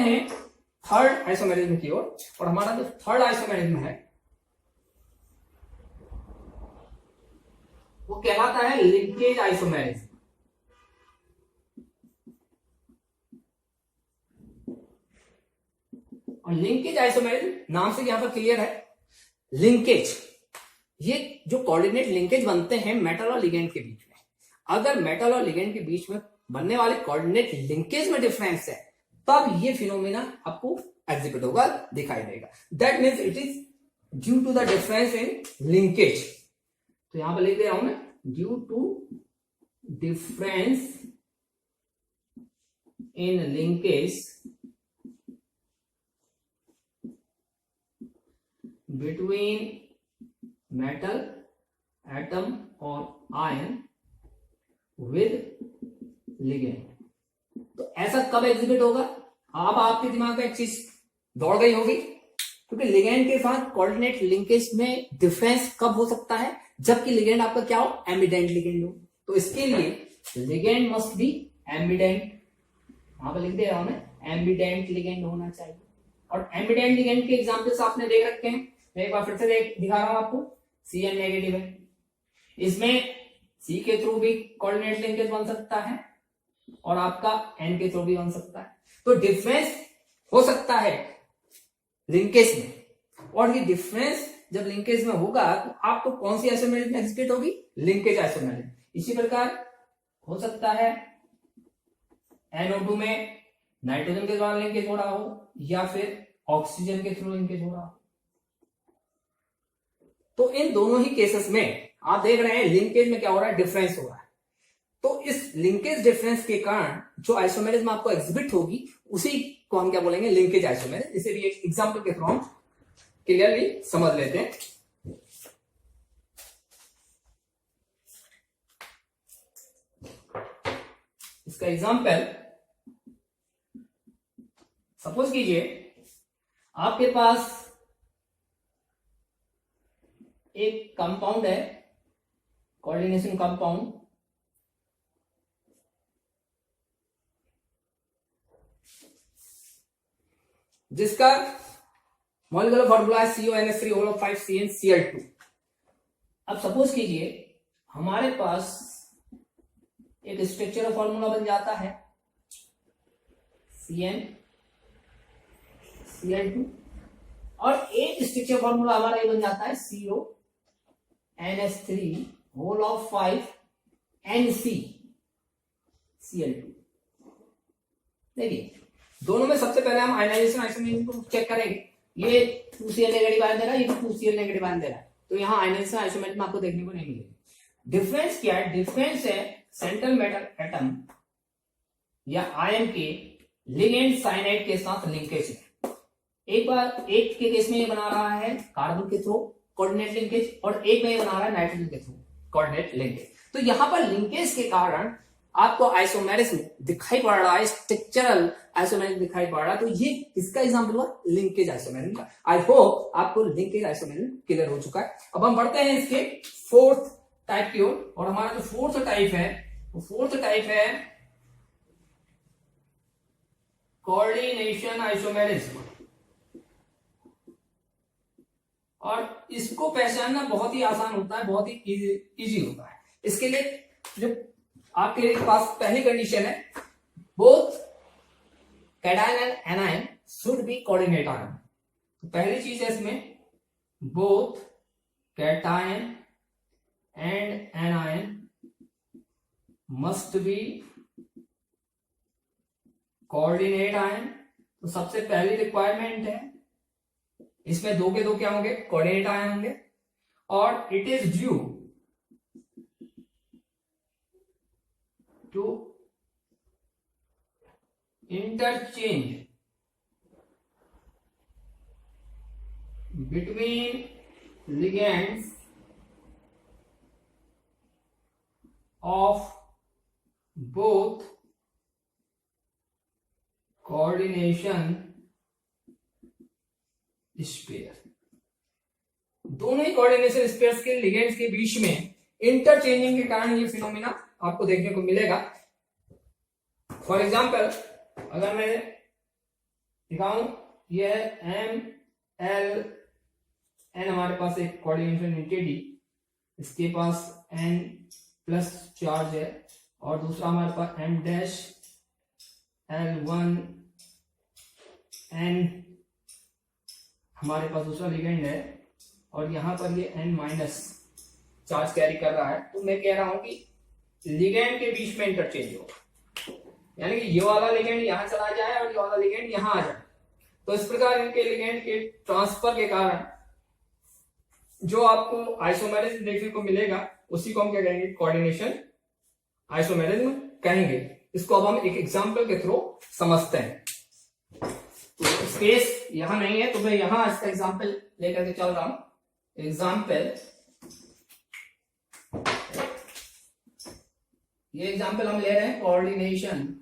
हैं third isomerism की ओर, और हमारा जो थर्ड आइसोमेरिज्म है वो कहलाता है लिंकेज आइसोमेरिज्म। और लिंकेज आइसोमेरिज्म नाम से यहां पर क्लियर है, लिंकेज, ये जो कोऑर्डिनेट लिंकेज बनते हैं मेटल और लिगेंड के बीच में, अगर मेटल और लिगेंड के बीच में बनने वाले कोऑर्डिनेट लिंकेज में डिफरेंस है तब ये फिनोमिना आपको एग्जिबिट होगा, दिखाई देगा। That means it is due to the difference in linkage. तो यहां पर लिख दे रहा हूं मैं, due to difference in linkage between metal atom और आयन विद लिगेंड। तो ऐसा कब एग्जिबिट होगा? अब आपके दिमाग में एक चीज दौड़ गई होगी, क्योंकि लिगेंड के साथ कोऑर्डिनेट लिंकेज में डिफरेंस कब हो सकता है? जबकि लिगेंड आपका क्या हो? एमिडेंट लिगेंड हो। तो इसके लिए लिगेंड मस्ट बी एमिडेंट, वहां पर लिख दे रहा हूं मैं, एमिडेंट लिगेंड होना चाहिए। और एमिडेंट लिगेंड के एग्जांपल्स आपने देख रखे हैं, मैं एक बार फिर से दिखा रहा हूं आपको। Cn नेगेटिव है, इसमें C के थ्रू भी कोऑर्डिनेट लिंकेज बन सकता है और आपका N के थ्रू भी बन सकता है। तो डिफरेंस हो सकता है लिंकेज में, और ये डिफरेंस जब लिंकेज में होगा तो आपको कौन सी आइसोमेरिज्म एग्जिबिट होगी? Linkage isomerism. इसी प्रकार हो सकता है NO2 में नाइट्रोजन के द्वारा लिंकेज हो रहा हो या फिर ऑक्सीजन के थ्रू लिंकेज हो रहा हो। तो इन दोनों ही केसेस में आप देख रहे हैं लिंकेज में क्या हो रहा है? डिफरेंस हो रहा है। तो इस लिंकेज डिफरेंस के कारण जो आइसोमेरिज्म आपको एग्जिबिट होगी उसी को हम क्या बोलेंगे? Linkage isomerism. इसे भी एक एग्जांपल के थ्रू हम क्लियरली समझ लेते हैं। इसका एग्जांपल सपोज कीजिए आपके पास एक कंपाउंड है, कोऑर्डिनेशन कंपाउंड, जिसका मॉलिक्यूलर फॉर्मूला है CONH3O5CnCl2। अब सपोज कीजिए हमारे पास एक स्ट्रक्चरल फॉर्मूला बन जाता है CnCl2, और एक स्ट्रक्चर फॉर्मूला हमारा ये बन जाता है CONH3O5NCCl2। देखिए दोनों में सबसे पहले हम आयनाइजेशन आइसोमेरिज्म को चेक करेंगे। ये 2Cl नेगेटिव आयन दे रहा है, ये 2Cl नेगेटिव आयन दे रहा है, तो यहाँ आयनाइजेशन आइसोमेरिज्म आपको देखने को नहीं मिलेगा। डिफरेंस क्या है? डिफरेंस है सेंट्रल मेटल एटम या आयन के लिगेंड साइनाइड के साथ लिंकेज में। एक बार एक के केस में ये बना रहा है कार्बन के थ्रू कोऑर्डिनेट लिंकेज, और एक में ये बना रहा है नाइट्रोजन के थ्रू कोऑर्डिनेट लिंकेज। तो यहां पर लिंकेज के कारण आपको आइसोमेरिज्म दिखाई पड़ रहा है, स्ट्रक्चरल आइसोमेरिज्म दिखाई पड़ रहा है। तो ये किसका एग्जांपल हुआ? लिंकेज आइसोमेरिज्म का। आई होप आपको लिंकेज आइसोमेरिज्म क्लियर हो चुका है। अब हम बढ़ते हैं इसके फोर्थ टाइप की ओर, और हमारा जो फोर्थ टाइप है वो फोर्थ टाइप है कोऑर्डिनेशन आइसोमेरिज्म। और इसको पहचानना बहुत ही आसान होता है, बहुत ही इजी होता है। इसके लिए जो आपके पास पहली कंडीशन है, both cation and anion should be coordinate ion. तो पहली चीज है इसमें, both cation and anion must be coordinate ion. तो सबसे पहली रिक्वायरमेंट है, इसमें दो के दो क्या होंगे? कोऑर्डिनेट आयन होंगे। और it is due to interchange between ligands of both coordination sphere. दोनों ही कोऑर्डिनेशन स्पेयर्स के लिगेंड्स के बीच में इंटरचेंजिंग के कारण ये फिनोमिना आपको देखने को मिलेगा। फॉर एग्जांपल अगर मैं दिखाऊं, ये है एम एल एन, हमारे पास एक कोऑर्डिनेशन एंटिटी, इसके पास एन प्लस चार्ज है, और दूसरा हमारे पास M dash L one N, हमारे पास दूसरा लिगेंड है, और यहां पर ये एन माइनस चार्ज कैरी कर रहा है। तो मैं कह रहा हूं कि लिगेंड के बीच में इंटरचेंज हो, यानी कि ये वाला लिगेंड यहां चला जाए और ये वाला लिगेंड यहां आ जाए। तो इस प्रकार इनके लिगेंड के ट्रांसफर के कारण जो आपको आइसोमेरिज्म देखने को मिलेगा उसी को हम क्या कहेंगे, कोऑर्डिनेशन आइसोमेरिज्म कहेंगे। इसको अब हम एक एग्जांपल के थ्रू समझते हैं। तो स्पेस यहां नहीं है तो मैं यहां इसका एग्जांपल लेकर के चल रहा हूं। एग्जांपल, ये एग्जांपल हम ले रहे हैं कोऑर्डिनेशन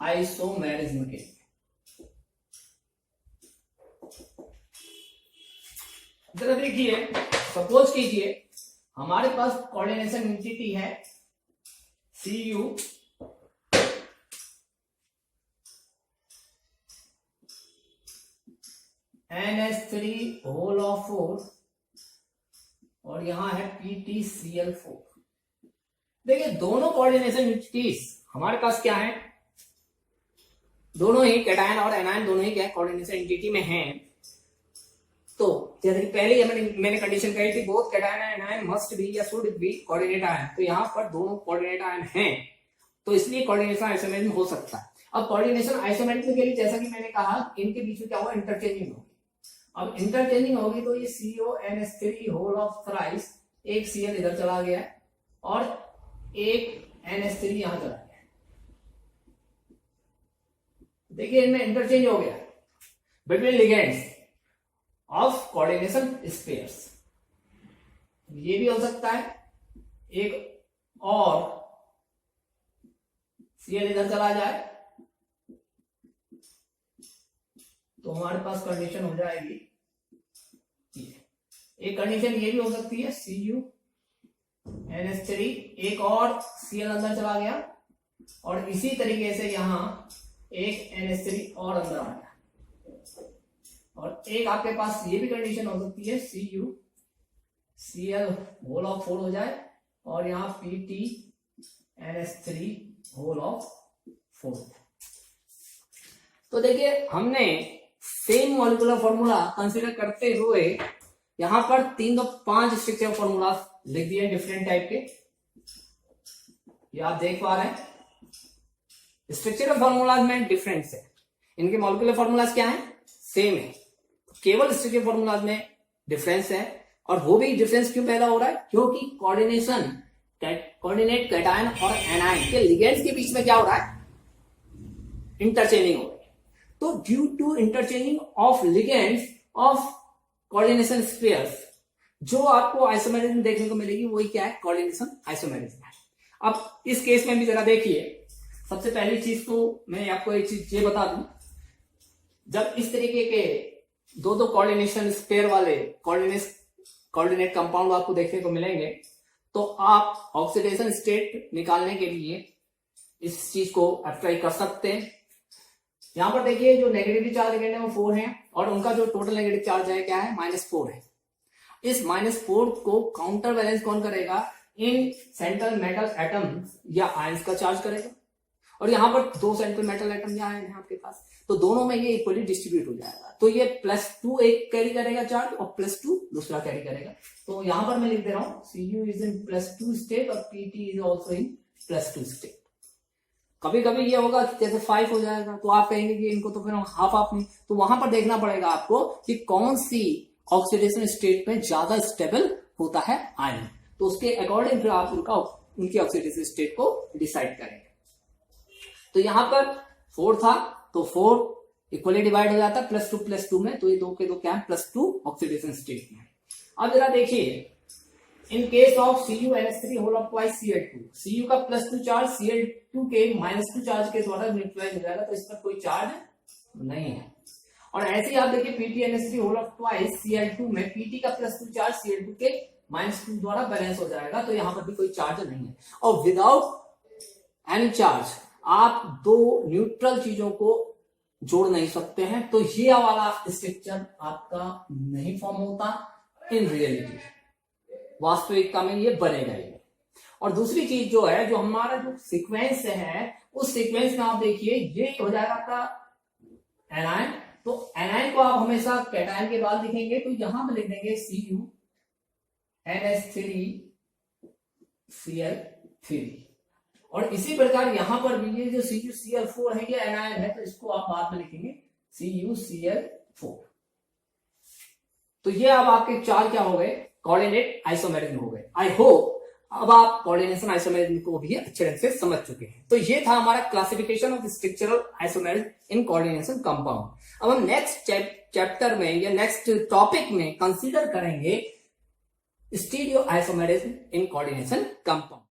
आइसोमेरिज्म के। जरा देखिए, सपोज कीजिए हमारे पास कोऑर्डिनेशन एंटिटी है CU NH3 होल ऑफ 4 और यहां है PtCl4। देखिए दोनों कोऑर्डिनेशन एंटिटीज हमारे पास क्या है, दोनों ही कैटायन और एनायन दोनों ही क्या कोऑर्डिनेशन एंटिटी में हैं। तो जैसे कि पहले ही मैंने कंडीशन कही थी, both cation and anion must be या शुड बी कोऑर्डिनेट आयन। तो यहाँ पर दोनों कोऑर्डिनेट आयन हैं, तो इसलिए कोऑर्डिनेशन आइसोमेरिज्म हो सकता है। अब कोऑर्डिनेशन आइसोमेरिज्म के लिए जैसा कि मैंने कहा, इनके बीच में क्या होगा, इंटरचेंजिंग होगी। अब इंटरचेंजिंग होगी तो ये CONH3 होल ऑफ थ्राइस, एक Cl इधर चला गया और एक NH3 यहां चला गया। देखिए इनमें इंटरचेंज हो गया between ligands of coordination spheres. ये भी हो सकता है, एक और Cl इधर चला जाए तो हमारे पास कंडीशन हो जाएगी। एक कंडीशन ये भी हो सकती है Cu NH3, एक और Cl अंदर चला गया और इसी तरीके से यहां एक NH3 और अंदर आ गया, और एक आपके पास ये भी कंडीशन हो सकती है Cu Cl होल ऑफ 4 हो जाए और यहां Pt NH3 होल ऑफ 4। तो देखिए हमने सेम मॉलिक्यूलर फॉर्मूला कंसीडर करते हुए यहां पर 3 तो 5 स्ट्रक्चर फॉर्मूला लिख दिए डिफरेंट टाइप के। ये आप देख पा रहे हैं, स्ट्रक्चरल फॉर्मूलाज में डिफरेंस है, इनके मॉलिक्यूलर फॉर्मूलाज क्या है, सेम है, केवल स्ट्रक्चरल फॉर्मूलाज में डिफरेंस है। और वो भी डिफरेंस क्यों पैदा हो रहा है, क्योंकि कोऑर्डिनेट कैटायन और एनायन के लिगेंड्स के बीच में क्या हो रहा है, इंटरचेंजिंग हो रही है। तो due to interchanging of ligands of coordination spheres जो आपको आइसोमेरिज्म देखने को मिलेगी, वही क्या है, कोऑर्डिनेशन आइसोमेरिज्म है। अब इस केस में भी जरा देखिए, सबसे पहली चीज तो मैं आपको एक चीज ये बता दूं, जब इस तरीके के दो कोऑर्डिनेशन स्पेयर वाले कोऑर्डिनेट कंपाउंड आपको देखने को मिलेंगे, तो आप ऑक्सीडेशन स्टेट निकालने के लिए इस चीज को अप्लाई कर सकते हैं। यहां पर देखिए जो नेगेटिव चार्ज लिगेंड है वो 4 है और उनका जो टोटल नेगेटिव चार्ज है क्या है, -4 है। इस -4 को काउंटर बैलेंस कौन करेगा, इन सेंट्रल मेटल एटम या आयंस का चार्ज करेगा। और यहां पर 2 सेंट्रल मेटल एटम या आयन है आपके पास, तो दोनों में ये इक्वली डिस्ट्रीब्यूट हो जाएगा। तो ये +2 एक कैरी करेगा चार्ज और +2 दूसरा कैरी करेगा। तो यहां पर मैं लिख दे रहा हूं Cu इज इन +2 स्टेट और Pt is also in +2 state. कभी कभी ये होगा कि जैसे 5 हो जाएगा तो आप कहेंगे कि इनको तो फिर हाफ नहीं, तो वहां पर देखना पड़ेगा आपको कि कौन सी ऑक्सीडेशन स्टेट में ज्यादा स्टेबल होता है आयन, तो उसके अकॉर्डिंग फिर आप उनकी ऑक्सीडेशन स्टेट को डिसाइड करेंगे। तो यहां पर 4 था तो 4 इक्वली डिवाइड हो जाता है +2 में, तो ये 2 के 2 क्या है, +2 ऑक्सीडेशन स्टेट में। अब जरा देखिए, in case of CuNH3 whole of twice Cl2, Cu का +2 चार्ज Cl2 के -2 चार्ज के द्वारा न्यूट्रलाइज हो जाएगा, तो इस पर कोई चार्ज नहीं है। और ऐसे ही आप देखिए PtNH3 whole of twice Cl2 में Pt का +2 चार्ज Cl2 के -2 द्वारा बैलेंस हो जाएगा, तो यहां पर भी कोई चार्ज नहीं है। और विदाउट एनी चार्ज आप दो न्यूट्रल चीजों को जोड़ नहीं सकते हैं, तो ये वाला स्ट्रक्चर आपका नहीं फॉर्म होता इन रियलिटी, वास्तविकता में ये बनेगा ही। और दूसरी चीज जो है, जो हमारा जो सीक्वेंस है, उस सीक्वेंस में आप देखिए ये हो जाएगा आपका एनायन, तो एनायन को आप हमेशा कैटायन के बाद लिखेंगे, तो यहां पे लिख देंगे CuNH3Cl3। और इसी प्रकार यहां पर भी ये जो CuCl4 है ये एनायन है, तो इसको आप बाद में लिखेंगे CuCl4। तो ये अब आपके चार क्या हो गए, कोऑर्डिनेट आइसोमेरिज्म हो गए। आई होप अब आप कोऑर्डिनेशन आइसोमेरिज्म को भी अच्छे ढंग से समझ चुके हैं। तो ये था हमारा classification of structural isomerism in coordination compound. अब हम नेक्स्ट चैप्टर में या नेक्स्ट टॉपिक में कंसीडर करेंगे stereo isomerism in coordination compound.